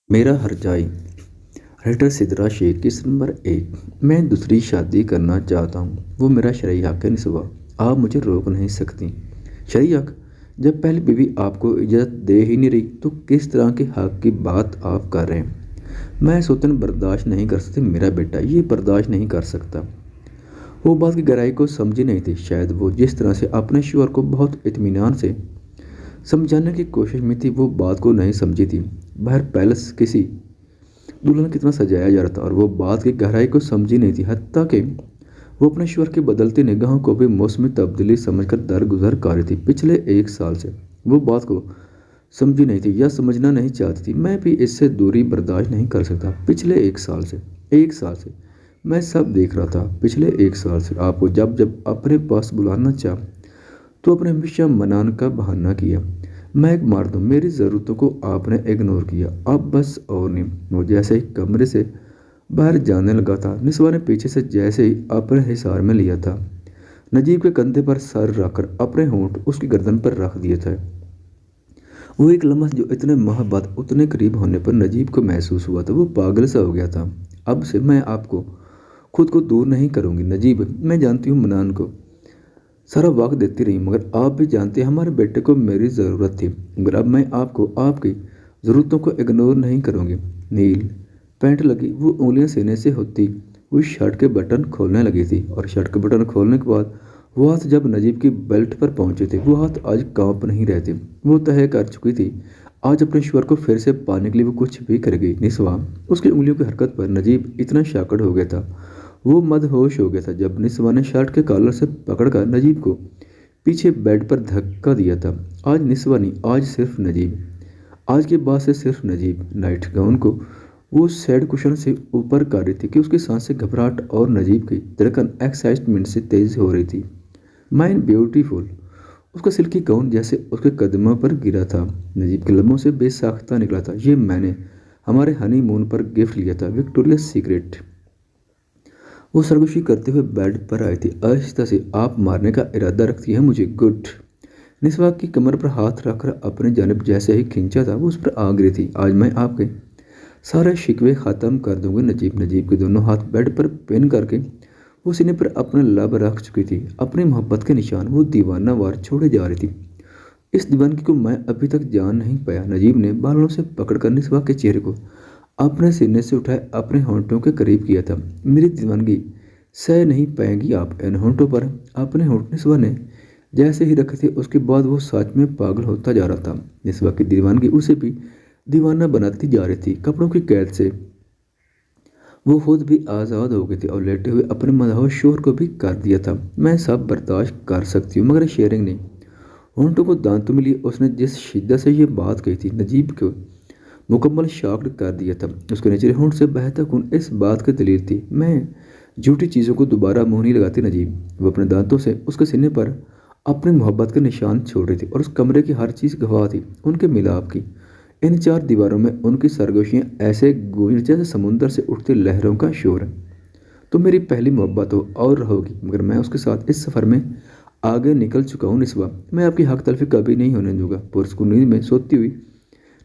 मेरा हरजाई। राइटर सिद्रा शेख। किस नंबर 1। मैं दूसरी शादी करना चाहता हूँ। वो मेरा शरई हक है निस्वा। आप मुझे रोक नहीं सकती। शरई हक। जब पहली बीवी आपको इजाज़त दे ही नहीं रही तो किस तरह के हक की बात आप कर रहे हैं। मैं सोतन बर्दाश्त नहीं कर सकती। मेरा बेटा ये बर्दाश्त नहीं कर सकता। वो बात की गहराई को समझी नहीं थी। शायद वो जिस तरह से अपने शोहर को बहुत इत्मीनान से समझाने की कोशिश में थी वो बात को नहीं समझी थी। बाहर पैलेस किसी दुल्हन कितना सजाया जा रहा था और वो बात की गहराई को समझी नहीं थी। हत्ता कि वो अपने ईश्वर की बदलती निगाहों को भी मौसमी तब्दीली समझकर दरगुजर कर रही थी। पिछले 1 साल से वो बात को समझी नहीं थी या समझना नहीं चाहती थी। मैं भी इससे दूरी बर्दाश्त नहीं कर सकता। पिछले 1 साल से मैं सब देख रहा था। पिछले 1 साल से आपको जब जब अपने पास बुलाना चाहा तो अपने हमेशा मनाने का बहाना किया। मैं एक मर्द हूँ। मेरी ज़रूरतों को आपने इग्नोर किया। अब बस और नहीं। वो जैसे ही कमरे से बाहर जाने लगा था निस्वा ने पीछे से जैसे ही अपने हिसार में लिया था नजीब के कंधे पर सर रखकर अपने होंठ उसकी गर्दन पर रख दिए थे। वो एक लम्हा जो इतने माह बाद उतने करीब होने पर नजीब को महसूस हुआ था वो पागल सा हो गया था। अब से मैं आपको खुद को दूर नहीं करूँगी नजीब। मैं जानती हूँ मनान को सारा वक्त देती रही मगर आप भी जानते हैं हमारे बेटे को मेरी ज़रूरत थी। मगर अब मैं आपको आपकी ज़रूरतों को इग्नोर नहीं करूँगी। नील पैंट लगी वो उंगलियां सीने से होती वो शर्ट के बटन खोलने लगी थी और शर्ट के बटन खोलने के बाद वो हाथ जब नजीब की बेल्ट पर पहुंचे थे वो हाथ आज कांप नहीं रहे थे। वो तय कर चुकी थी आज अपने स्वर को फिर से पाने के लिए वो कुछ भी करेगी। निस्वा उसकी उंगलियों की हरकत पर नजीब इतना शाकड़ हो गया था वो मदहोश हो गया था जब निस्वा ने शर्ट के कॉलर से पकड़कर नजीब को पीछे बेड पर धक्का दिया था। आज निस्वा नहीं आज सिर्फ नजीब। आज के बाद से सिर्फ नजीब। नाइट गाउन को वो सैड कुशन से ऊपर कर रही थी कि उसकी सांसें घबराहट और नजीब की धड़कन एक्साइटमेंट से तेज हो रही थी। Mind beautiful. उसका सिल्की गाउन जैसे उसके कदमों पर गिरा था। नजीब के लम्बों से बेसाख्ता निकला था। ये मैंने हमारे हनीमून पर गिफ्ट लिया था विक्टोरिया सीक्रेट। वो सरगोशी करते हुए बेड पर आई थी। आहिस्ता से आप मारने का इरादा रखती है मुझे। गुड। निस्वा की कमर पर हाथ रखकर अपने जानिब जैसे ही खींचा था वो उस पर आ गिरी थी। आज मैं आपके सारे शिकवे ख़त्म कर दूंगी नजीब। नजीब के दोनों हाथ बेड पर पिन करके वो सीने पर अपना लब रख चुकी थी। अपनी मोहब्बत के निशान वो दीवाना वार छोड़े जा रही थी। इस दीवानगी को मैं अभी तक जान नहीं पाया। नजीब ने बालों से पकड़कर निस्वा के चेहरे को अपने सीने से उठाए अपने होंठों के करीब किया था। मेरी दीवानगी सह नहीं पाएंगी आप इन होंठों पर। अपने होंठ निस्वा ने जैसे ही रखे थे उसके बाद वो सच में पागल होता जा रहा था। निस्वा की दीवानगी उसे भी दीवाना बनाती जा रही थी। कपड़ों की कैद से वो खुद भी आज़ाद हो गई थी और लेटे हुए अपने मदहोश शोर को भी कर दिया था। मैं सब बर्दाश्त कर सकती हूँ मगर शेयरिंग नहीं। होंठों को दांतों में लिए उसने जिस शिद्दत से ये बात कही थी नजीब को मुकम्मल शॉक्ड कर दिया था। उसके निचले होंठ से बहता खून इस बात की दलील थी मैं झूठी चीज़ों को दोबारा मुँह नहीं लगाती नजीब। वो अपने दांतों से उसके सीने पर अपनी मोहब्बत के निशान छोड़ रही थी और उस कमरे की हर चीज़ गवाह थी उनके मिलाप की। इन 4 दीवारों में उनकी सरगोशियाँ ऐसे गूंज जैसे समुंदर से उठती लहरों का शोर। तो मेरी पहली मोहब्बत हो और रहोगी मगर मैं उसके साथ इस सफ़र में आगे निकल चुका हूँ निस्वा। मैं आपकी हक तलफी कभी नहीं होने दूंगा। पुरस्कून नींद में सोती हुई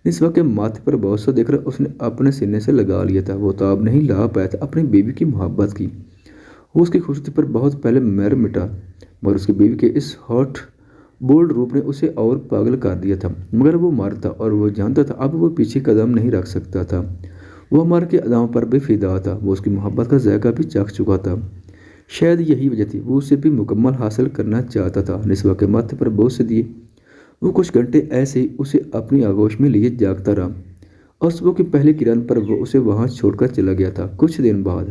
निस्वा के माथे पर बहुत सा देखकर उसने अपने सीने से लगा लिया था। वो तो अब नहीं ला पाया था अपनी बीवी की मोहब्बत की। वो उसकी खूबसूरती पर बहुत पहले मर मिटा मगर उसकी बीवी के इस हॉट बोल्ड रूप ने उसे और पागल कर दिया था। मगर वो मर्द था और वो जानता था अब वो पीछे कदम नहीं रख सकता था। वो अमर के अदाओं पर भी फिदा था। वो उसकी मोहब्बत का जायका भी चख चुका था। शायद यही वजह थी वो उसे भी मुकम्मल हासिल करना चाहता था। निस्वा के माथे पर बोझ से दिए वो कुछ घंटे ऐसे ही उसे अपनी आगोश में लिए जागता रहा और सुबह की पहली किरण पर वो उसे वहाँ छोड़कर चला गया था। कुछ दिन बाद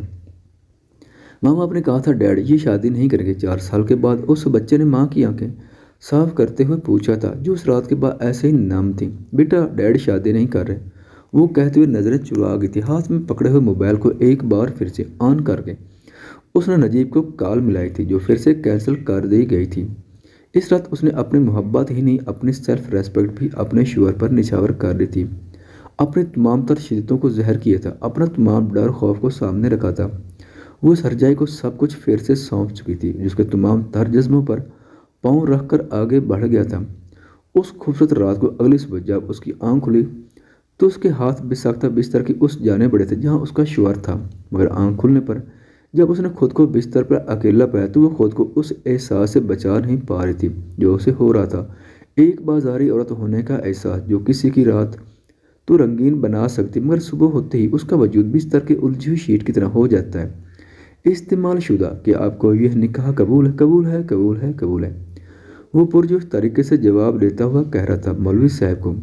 मामा आपने कहा था डैड ये शादी नहीं करेंगे। 4 साल के बाद उस बच्चे ने माँ की आंखें साफ करते हुए पूछा था जो उस रात के बाद ऐसे ही नाम थी। बेटा डैड शादी नहीं कर रहे। वो कहते हुए नजरें चुरा गई थी। हाथ में पकड़े हुए मोबाइल को एक बार फिर से ऑन करके उसने नजीब को कॉल मिलाई थी जो फिर से कैंसिल कर दी गई थी। इस रात उसने अपनी मोहब्बत ही नहीं अपनी सेल्फ रेस्पेक्ट भी अपने शोहर पर निछावर कर दी थी। अपनी तमाम तर शिद्दतों को जहर किया था। अपना तमाम डर खौफ को सामने रखा था। वो उस हरजाई को सब कुछ फिर से सौंप चुकी थी जिसके तमाम तर जज्बों पर पाँव रखकर आगे बढ़ गया था। उस खूबसूरत रात को अगली सुबह जब उसकी आंख खुली तो उसके हाथ बिसाख्ता बिस्तर की उस जाने पड़े थे जहाँ उसका शुमार था। मगर आंख खुलने पर जब उसने खुद को बिस्तर पर अकेला पाया तो वो खुद को उस एहसास से बचा नहीं पा रही थी जो उसे हो रहा था। एक बाजारी औरत होने का एहसास जो किसी की रात तो रंगीन बना सकती मगर सुबह होते ही उसका वजूद बिस्तर की उलझी हुई शीट की तरह हो जाता है। इस्तेमाल शुदा कि आपको यह निकाह कबूल है, कबूल है, कबूल है, कबूल है। वो पुरजोश तरीके से जवाब देता हुआ कह रहा था मौलवी साहब को।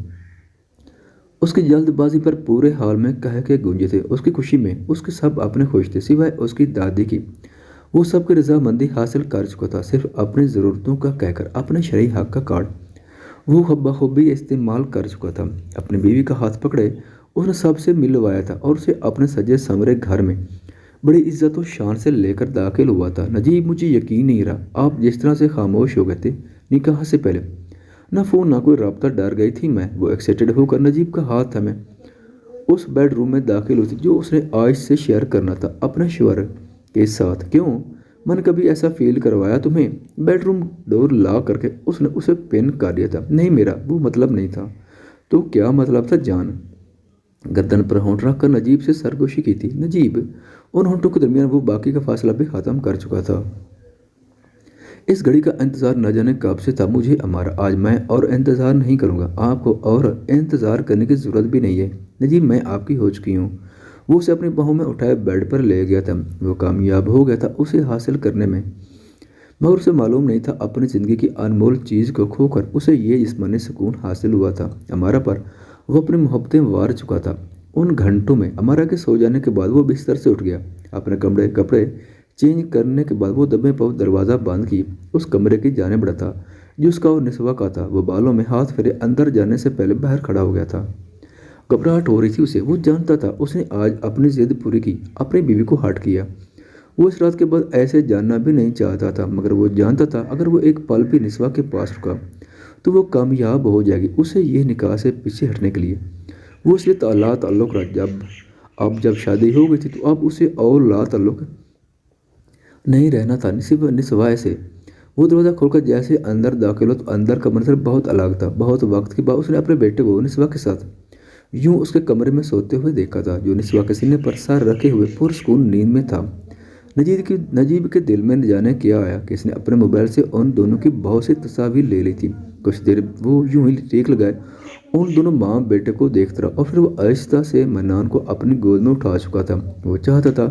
उसकी जल्दबाजी पर पूरे हाल में कह के गूंजे थे। उसकी खुशी में उसके सब अपने खुश थे सिवाय उसकी दादी की। वो सबकी रजामंदी हासिल कर चुका था सिर्फ अपनी ज़रूरतों का कहकर अपने शरई हक का कार्ड वो बखूबी इस्तेमाल कर चुका था। अपनी बीवी का हाथ पकड़े उसने सबसे मिलवाया था और उसे अपने सजे संवरे घर में बड़ी इज्जत और शान से लेकर दाखिल हुआ था। नजीब मुझे यकीन नहीं रहा आप जिस तरह से खामोश हो गए थे निकाह से पहले। ना फ़ोन ना कोई रब्ता, डर गई थी मैं। वो एक्साइटेड होकर नजीब का हाथ था मैं उस बेडरूम में दाखिल हुई थी जो उसने आज से शेयर करना था अपने शोहर के साथ। क्यों मन कभी ऐसा फील करवाया तुम्हें? बेडरूम डोर ला करके उसने उसे पिन कर दिया था। नहीं मेरा वो मतलब नहीं था। तो क्या मतलब था जान? गर्दन पर होंठ रख कर नजीब से सरगोशी की थी। नजीब उन होंठों के दरमियान वो बाकी का फासला भी ख़त्म कर चुका था। इस घड़ी का इंतज़ार न जाने कब से था मुझे हमारा। आज मैं और इंतज़ार नहीं करूँगा, आपको और इंतज़ार करने की ज़रूरत भी नहीं है। नजीब मैं आपकी हो चुकी हूँ। वो उसे अपनी बाहों में उठाए बेड पर ले गया था। वो कामयाब हो गया था उसे हासिल करने में, मगर उसे मालूम नहीं था अपनी ज़िंदगी की अनमोल चीज़ को खोकर उसे ये जिस्मानी सुकून हासिल हुआ था। हमारा पर वो अपनी मोहब्बतें वार चुका था। उन घंटों में हमारा के सो जाने के बाद वो बिस्तर से उठ गया। अपने कपड़े चेंज करने के बाद वो दबे पाँव दरवाज़ा बंद की उस कमरे की जाने बढ़ा था जो उसका और निस्वा का था। वो बालों में हाथ फेरे अंदर जाने से पहले बाहर खड़ा हो गया था। घबराहट हो रही थी उसे। वो जानता था उसने आज अपनी जिद पूरी की, अपनी बीवी को हर्ट किया। वो इस रात के बाद ऐसे जानना भी नहीं चाहता था, मगर वो जानता था अगर वो एक पल भी निस्वा के पास रुका तो वो कामयाब हो जाएगी उसे ये निकाह से पीछे हटने के लिए। वो इसलिए ताल्लुक रहा। जब शादी हो गई थी तो अब उसे और ला ताल्लुक नहीं रहना था निस्वाए से। वो दरवाज़ा खोलकर जैसे अंदर दाखिल हो तो अंदर का मंजर बहुत अलग था। बहुत वक्त के बाद उसने अपने बेटे को निस्वा के साथ यूं उसके कमरे में सोते हुए देखा था जो निस्वा के सीने पर सर रखे हुए पुरस्कून नींद में था। नजीब के दिल में न जाने क्या आया कि इसने अपने मोबाइल से उन दोनों की बहुत सी तस्वीर ले ली थी। कुछ देर वो यूं ही टेक लगाए उन दोनों माँ बेटे को देखता रहा और फिर वो आहिस्ता से मन्नान को अपनी गोद में उठा चुका था। वो चाहता था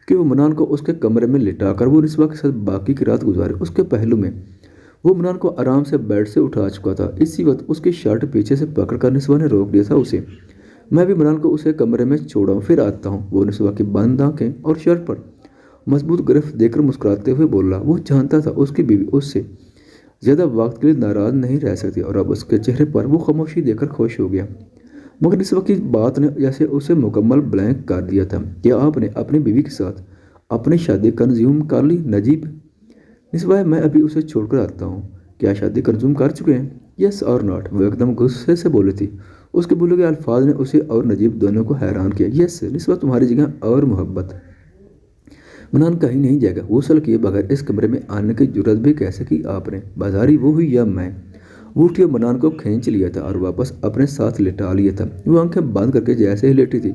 कि वो मन्नान को उसके कमरे में लिटाकर वो निस्वा के साथ बाकी की रात गुजारे उसके पहलू में। वो मन्नान को आराम से बेड से उठा चुका था। इसी वक्त उसकी शर्ट पीछे से पकड़कर निस्वा ने रोक दिया था उसे। मैं भी मन्नान को उसे कमरे में छोड़ा फिर आता हूँ। वो निस्वा की बंद आंखें और शर्ट पर मजबूत गिरफ्त देकर मुस्कुराते हुए बोला। वो जानता था उसकी बीवी उससे ज़्यादा वक्त के लिए नाराज़ नहीं रह सकती और अब उसके चेहरे पर वो खामोशी देखकर खुश हो गया। मगर इस वक्त की बात ने जैसे उसे मुकम्मल ब्लैंक कर दिया था। क्या आपने अपनी बीवी के साथ अपनी शादी कंज्यूम कर ली नजीब? निस्वाए मैं अभी उसे छोड़कर आता हूँ। क्या शादी कंज्यूम कर चुके हैं? यस और नॉट। वो एकदम गुस्से से बोली थी। उसके बोले गए अल्फाज ने उसे और नजीब दोनों को हैरान किया। यस निस्वा तुम्हारी जगह और मोहब्बत मनान कहीं नहीं जाएगा। गौसल किए बगैर इस कमरे में आने की जरूरत भी कैसे की आपने? बाजारी वो हुई या मैं? वो उठी और मनान को खींच लिया था और वापस अपने साथ लिटा लिया था। वो आंखें बंद करके जैसे ही लेटी थी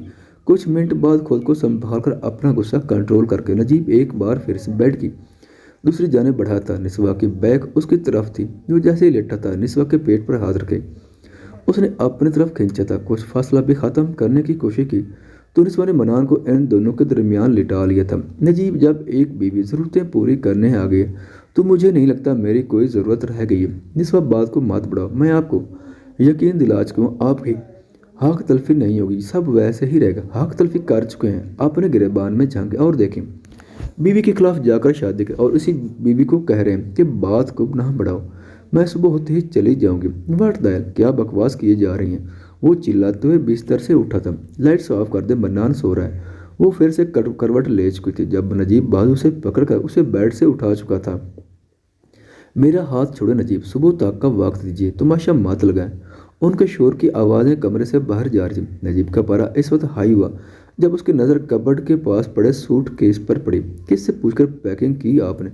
कुछ मिनट बाद खुद को संभाल कर अपना गुस्सा कंट्रोल करके नजीब एक बार फिर से बेड की दूसरी जाने बढ़ा था। निस्वा की बैक उसकी तरफ थी। वो जैसे ही लेटा था निस्वा के पेट पर हाथ रखे उसने अपनी तरफ खींचा था। कुछ फासला भी ख़त्म करने की कोशिश की तो निस्वा ने मनान को इन दोनों के दरमियान लिटा लिया था। नजीब जब एक बीवी ज़रूरतें पूरी करने आ गई तो मुझे नहीं लगता मेरी कोई ज़रूरत रह गई है। निस्वा बात को मत बढ़ाओ। मैं आपको यकीन दिला चुका हूँ आपकी हक तलफी नहीं होगी। सब वैसे ही रहेगा। हक तलफी कर चुके हैं। अपने गिरबान में झांके और देखें बीवी के खिलाफ जाकर शादी कर और इसी बीवी को कह रहे हैं कि बात को ना बढ़ाओ, मैं सुबह होते ही चली जाऊंगी। वाट दयाल क्या बकवास किए जा रही हैं? वो चिल्लाते हुए बिस्तर से उठा था। लाइट्स ऑफ कर दे, मन्नान सो रहा है। वो फिर से करवट ले चुकी थी जब नजीब बाजू से पकड़कर उसे बेड से उठा चुका था। मेरा हाथ छोड़े नजीब, सुबह तक का वक्त दीजिए, तमाशा मत लगाएं। उनके शोर की आवाज़ें कमरे से बाहर जा रही थी। नजीब का पारा इस वक्त हाई हुआ जब उसकी नज़र कबर्ड के पास पड़े सूट केस पर पड़ी। किससे पूछकर पैकिंग की आपने?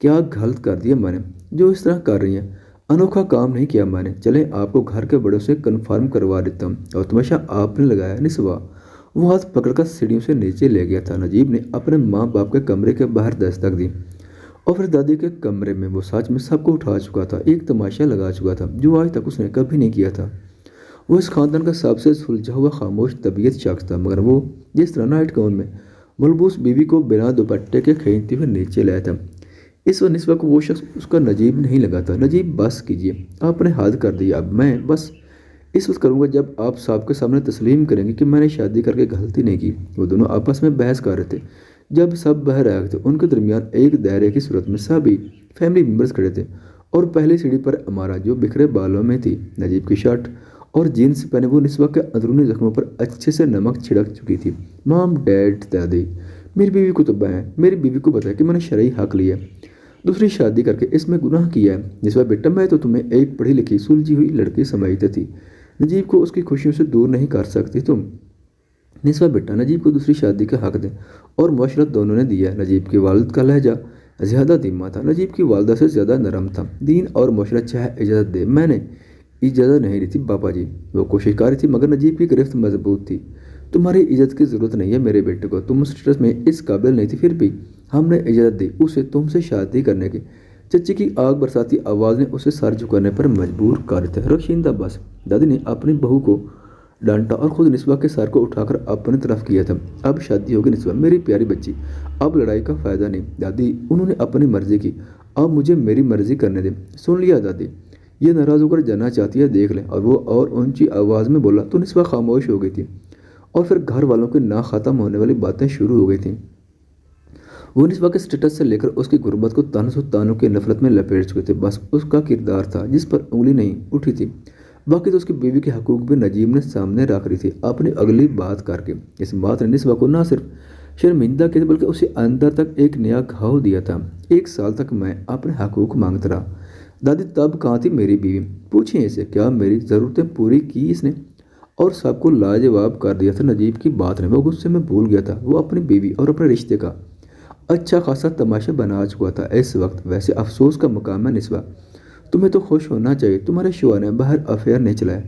क्या गलत कर दिया मैंने जो इस तरह कर रही हैं? अनोखा काम नहीं किया मैंने। चले आपको घर के बड़ों से कन्फर्म करवा देता हूँ। और तमाशा आपने लगाया निस्वा। वो हाथ पकड़कर सीढ़ियों से नीचे ले गया था। नजीब ने अपने माँ बाप के कमरे के बाहर दस्तक दी और फिर दादी के कमरे में वो सच में सबको उठा चुका था, एक तमाशा लगा चुका था जो आज तक उसने कभी नहीं किया था। वो इस खानदान का सबसे सुलझा हुआ खामोश तबीयत शख्स था, मगर वो जिस तरह नाइट गाउन में मलबूस बीवी को बिना दुपट्टे के खींचते हुए नीचे लाया था, इस वक्त वो शख्स उसका नजीब नहीं लगा था। नजीब बस कीजिए, आपने हद कर दिया। अब मैं बस इस वक्त करूँगा जब आप सबके सामने तस्लीम करेंगे कि मैंने शादी करके गलती नहीं की। वो दोनों आपस में बहस कर रहे थे। जब सब बह रहे थे उनके दरमियान एक दायरे की सूरत में सभी फैमिली मेम्बर्स खड़े थे और पहली सीढ़ी पर अमारा जो बिखरे बालों में थी, नजीब की शर्ट और जीन्स पहने वो निस्वा के अंदरूनी जख्मों पर अच्छे से नमक छिड़क चुकी थी। मॉम, डैड, दादी, मेरी बीवी को तो बताएं, मेरी बीवी को बताया कि मैंने शरई हक लिया, दूसरी शादी करके इसमें गुनाह किया है। निस्वा बेटा, मैं तो तुम्हें एक पढ़ी लिखी सुलझी हुई लड़की समझती थी, नजीब को उसकी खुशियों से दूर नहीं कर सकती तुम। निस्वा बेटा, नजीब को दूसरी शादी का हक दें और मुआशरत दोनों ने दिया। नजीब के वालिद का लहजा ज़्यादा धीमा था, नजीब की वालदा से ज़्यादा नरम था। दीन और मुआशरत चाहे इजाज़त दे, मैंने इजाज़त नहीं दी थी पापा जी। वो कोशिश कर रही थी मगर नजीब की गिरफ्त मजबूत थी। तुम्हारी इज्जत की ज़रूरत नहीं है मेरे बेटे को, तुम स्टेटस में इस काबिल नहीं थी, फिर भी हमने इजाज़त दी उसे तुमसे शादी करने की। चच्ची की आग बरसाती आवाज़ ने उसे सर झुकाने पर मजबूर कर दिया। रोशिंदा बस, दादी ने अपनी बहू को डांटा और खुद निस्वा के सर को उठाकर अपनी तरफ किया था। अब शादी होगी निस्वा, मेरी प्यारी बच्ची, अब लड़ाई का फ़ायदा नहीं। दादी, उन्होंने अपनी मर्ज़ी की, अब मुझे मेरी मर्ज़ी करने दें। सुन लिया दादी, ये नाराज़ होकर जाना चाहती है, देख लें। और वो और ऊंची आवाज़ में बोला तो निस्वा खामोश हो गई थी और फिर घर वालों की ना ख़त्म होने वाली बातें शुरू हो गई थीं। वो निस्वा के स्टेटस से लेकर उसकी गुर्बत को तानों तानों की नफरत में लपेट चुके थे। बस उसका किरदार था जिस पर उंगली नहीं उठी थी। बाकी तो उसकी बीवी के हकूक भी नजीब ने सामने रख रही थी अपनी अगली बात करके। इस बात ने निस्वा को ना सिर्फ शर्मिंदा किया बल्कि उसे अंदर तक एक नया घाव दिया था। 1 साल तक मैं अपने हकूक मांगता रहा। दादी, तब कहाँ थी मेरी बीवी? पूछें इसे, क्या मेरी ज़रूरतें पूरी की इसने? और सबको लाजवाब कर दिया था नजीब की बात ने। वो गुस्से में भूल गया था वो अपनी बीवी और अपने रिश्ते का अच्छा खासा तमाशा बना चुका था इस वक्त। वैसे अफसोस का मुकाम है निस्वा, तुम्हें तो खुश होना चाहिए, तुम्हारे शौहर ने बाहर अफेयर नहीं चलाया,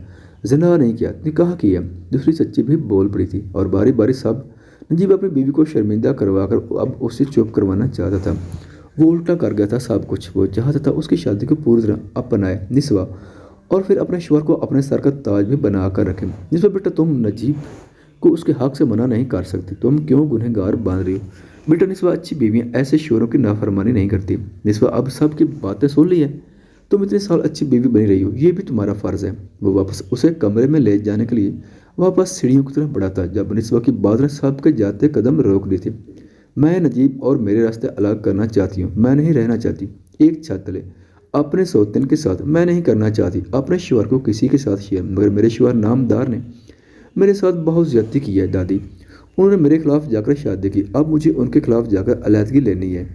जिना नहीं किया, निकाह किया। दूसरी सच्ची भी बोल पड़ी थी और बारी बारी सब नजीब अपनी बीवी को शर्मिंदा करवाकर अब उसे चुप करवाना चाहता था। वो उल्टा कर गया था सब कुछ। वो चाहता था उसकी शादी को पूरी तरह अपनाए निस्वा और फिर अपने शौहर को अपने सर का ताज भी बना कर रखें। निस्वा बेटा, तुम नजीब को उसके हक से मना नहीं कर सकती, तुम क्यों गुनहगार बांध रही हो? बेटा निस्वा, अच्छी बीवियाँ ऐसे शौहरों की नाफरमानी नहीं करती। निस्वा, अब सब की बातें सुन ली है, तुम इतने साल अच्छी बीवी बनी रही हो, ये भी तुम्हारा फ़र्ज़ है। वो वापस उसे कमरे में ले जाने के लिए वापस सीढ़ियों की तरफ बढ़ा था जब निस्वा की बात ने सबके जाते कदम रोक दी थी। मैं नजीब और मेरे रास्ते अलग करना चाहती हूँ, मैं नहीं रहना चाहती एक छत तले अपने सौतन के साथ। मैं नहीं करना चाहती अपने शौहर को किसी के साथ शेयर, मगर मेरे शौहर नामदार ने मेरे साथ बहुत ज़्यादती की है दादी। उन्होंने मेरे खिलाफ जाकर शादी की, अब मुझे उनके खिलाफ जाकर अलहदगी लेनी है।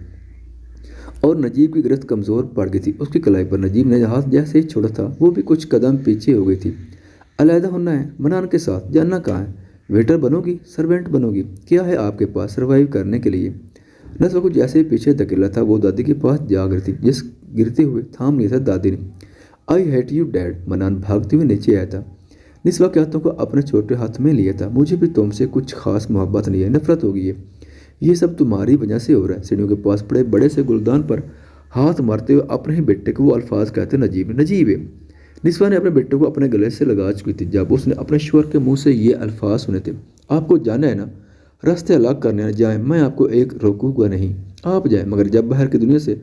और नजीब की गिरफ्त कमज़ोर पड़ गई थी उसकी कलाई पर। नजीब ने हाथ जैसे ही छोड़ा था वो भी कुछ कदम पीछे हो गई थी। अलहदा होना है मनान के साथ, जानना कहाँ है? वेटर बनोगी, सर्वेंट बनोगी, क्या है आपके पास सर्वाइव करने के लिए? नस्वा को जैसे ही पीछे धकेला था वो दादी के पास जा गिरी थी, जिस गिरते हुए थाम लिया था दादी ने। आई हेट यू डैड, मनान भागते हुए नीचे आया था। निस्वा के हाथों को अपने छोटे हाथ में लिया था। मुझे भी तुमसे कुछ खास मोहब्बत नहीं है, नफरत हो गई है, ये सब तुम्हारी वजह से हो रहा है। सीढ़ियों के पास पड़े बड़े से गुलदान पर हाथ मारते हुए अपने ही बेटे को वो अल्फाज कहते नजीब नजीब है। निस्वा ने अपने बेटे को अपने गले से लगा चुकी थी जब उसने अपने शौहर के मुंह से ये अल्फाज सुने थे। आपको जाना है ना, रास्ते अलग करने न जाए, मैं आपको एक रोकूंगा नहीं, आप जाए, मगर जब बाहर की दुनिया से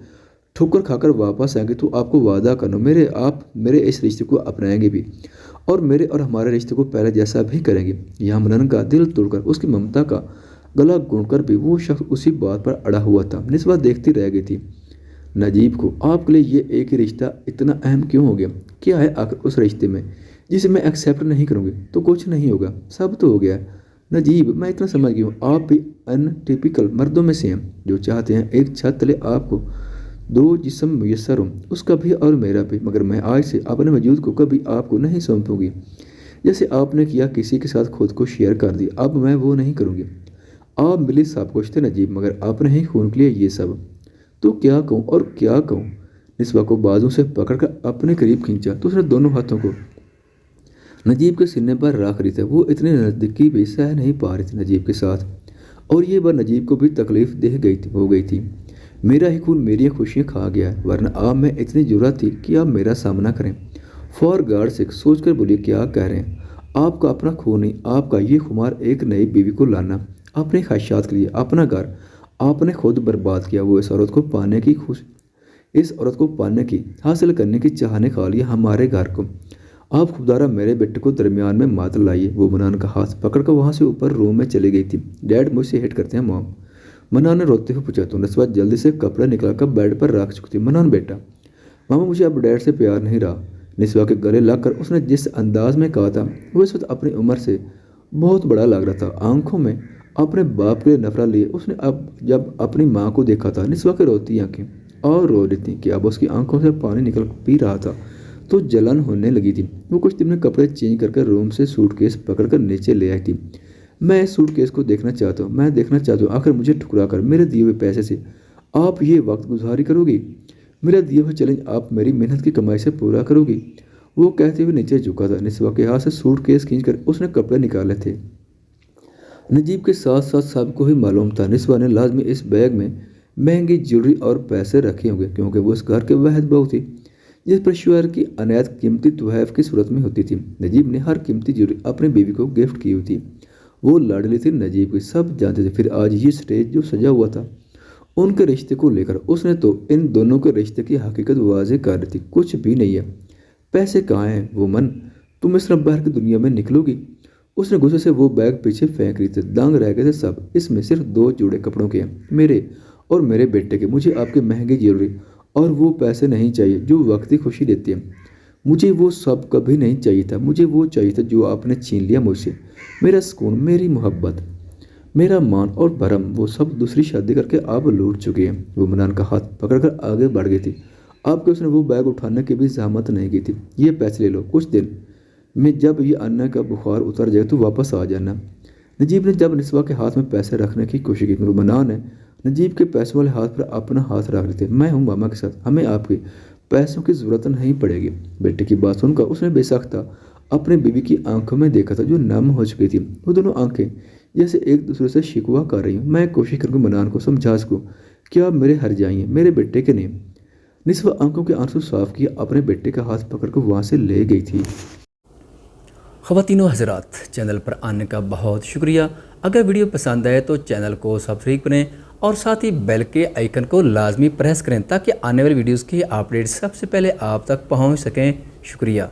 ठोकर खाकर वापस आएंगे तो आपको वादा करना आप मेरे इस रिश्ते को अपनाएंगे भी और मेरे और हमारे रिश्ते को पहले जैसा भी करेंगे। यहाँ मनन का दिल तोड़कर उसकी ममता का गला घूंटकर भी वो शख्स उसी बात पर अड़ा हुआ था। निस्वा देखती रह गई थी नजीब को। आपके लिए ये एक ही रिश्ता इतना अहम क्यों हो गया? क्या है आखिर उस रिश्ते में जिसे मैं एक्सेप्ट नहीं करूँगी तो कुछ नहीं होगा, सब तो हो गया। नजीब, मैं इतना समझ गई हूँ, आप भी अनटिपिकल मर्दों में से हैं जो चाहते हैं एक छत तले आपको 2 जिस्म मुयस्सर हों, उसका भी और मेरा भी। मगर मैं आज से अपने वजूद को कभी आपको नहीं सौंपूंगी। जैसे आपने किया किसी के साथ खुद को शेयर कर दिया, अब मैं वो नहीं करूँगी। आप मिली सब कुछ थे नजीब, मगर आपने ही खून के लिए ये सब। तो क्या कहूँ और क्या कहूँ? निस्वा को बाजू से पकड़कर अपने करीब खींचा तो उसने दोनों हाथों को नजीब के सीने पर रख रही थी। वो इतनी नज़दीकी भी सह नहीं पा रही थी नजीब के साथ, और ये बात नजीब को भी तकलीफ दे गई थी हो गई थी। मेरा ही खून मेरी खुशियाँ खा गया है, वरना आप में इतनी जरूरत थी कि आप मेरा सामना करें। फॉर गॉड सेक सोच कर बोली, क्या कह रहे हैं? आपका अपना खून नहीं, आपका ये खुमार एक नई बीवी को लाना, अपनी ख्वाहिशात के लिए अपना घर आपने खुद बर्बाद किया। वो इस औरत को पाने की हासिल करने की चाहने खा लिया हमारे घर को। आप खुदारा मेरे बेटे को दरमियान में मात लाइए। वो मनान का हाथ पकड़कर वहाँ से ऊपर रूम में चली गई थी। डैड मुझसे हेट करते हैं मॉम, मनान ने रोते हुए पूछा। तो नस्वा जल्दी से कपड़ा निकालकर बेड पर रख चुकी थी। मनान बेटा, मामा मुझे अब डैड से प्यार नहीं रहा। निस्वा के गले लगकर उसने जिस अंदाज में कहा था वो इस वक्त अपनी उम्र से बहुत बड़ा लग रहा था। आंखों में अपने बाप के लिए नफरत लिए उसने अब जब अपनी माँ को देखा था, निस्वा के रोती आंखें और रो रही थी कि अब उसकी आंखों से पानी निकल पी रहा था तो जलन होने लगी थी। वो कुछ दिन में कपड़े चेंज करके रूम से सूटकेस पकड़कर नीचे ले आई थी। मैं इस सूटकेस को देखना चाहता हूँ, मैं देखना चाहता हूँ आखिर मुझे ठुकरा कर मेरे दिए हुए पैसे से आप ये वक्त गुजारी करोगी, मेरा दिए हुए चैलेंज आप मेरी मेहनत की कमाई से पूरा करोगी। वो कहते हुए नीचे झुका था। निस्वा के हाथ से सूटकेस खींचकर उसने कपड़े निकाले थे। नजीब के साथ साथ सबको ही मालूम था निस्वा ने लाजमी इस बैग में महंगी ज्वेलरी और पैसे रखे होंगे, क्योंकि वो उस घर के वाहिद बहू थी जिस पर श्योर की अनायत कीमती तोहफ़ की सूरत में होती थी। नजीब ने हर कीमती ज्वेलरी अपनी बीवी को गिफ्ट की हुई थी। वो लाडली थी नजीब की, सब जानते थे। फिर आज ये स्टेज जो सजा हुआ था उनके रिश्ते को लेकर, उसने तो इन दोनों के रिश्ते की हकीकत वाज़ेह कर दी थी। कुछ भी नहीं है, पैसे कहाँ हैं वुमन, तुम इस बाहर की दुनिया में निकलोगी। उसने गुस्से से वो बैग पीछे फेंक रही थी। दंग रह गए थे सब। इसमें सिर्फ 2 जोड़े कपड़ों के हैं, मेरे और मेरे बेटे के। मुझे आपकी महंगी ज्वेलरी और वो पैसे नहीं चाहिए जो वक्ती खुशी देती है। मुझे वो सब कभी नहीं चाहिए था। मुझे वो चाहिए था जो आपने छीन लिया मुझसे, मेरा सुकून, मेरी मोहब्बत, मेरा मान और भरम, वो सब दूसरी शादी करके आप लूट चुके हैं। वो मनान का हाथ पकड़कर आगे बढ़ गई थी। आपके उसने वो बैग उठाने की भी जहमत नहीं की थी। ये पैसे ले लो, कुछ दिन में जब ये अन्ना का बुखार उतर जाए तो वापस आ जाना। नजीब ने जब निस्वा के हाथ में पैसे रखने की कोशिश की, मनान ने नजीब के पैसों वाले हाथ पर अपना हाथ रख लेते। मैं हूँ मामा के साथ, हमें आपके पैसों की ज़रूरत नहीं पड़ेगी। बेटे की बात सुनकर उसने बेसख्ता अपनी बीवी की आंखों में देखा था जो नम हो चुकी थी। वो दोनों आंखें जैसे एक दूसरे से शिकवा कर रही हूँ। मैं कोशिश करूँगी मनान को समझा सकूँ कि आप मेरे हर जाइए, मेरे बेटे के नहीं। निस्वा आंखों के आंसू साफ किए अपने बेटे का हाथ पकड़कर वहाँ से ले गई थी। ख़वातीनो हज़रात, चैनल पर आने का बहुत शुक्रिया। अगर वीडियो पसंद आए तो चैनल को सब्सक्राइब करें और साथ ही बेल के आइकन को लाजमी प्रेस करें ताकि आने वाली वीडियोस की अपडेट्स सबसे पहले आप तक पहुंच सकें। शुक्रिया।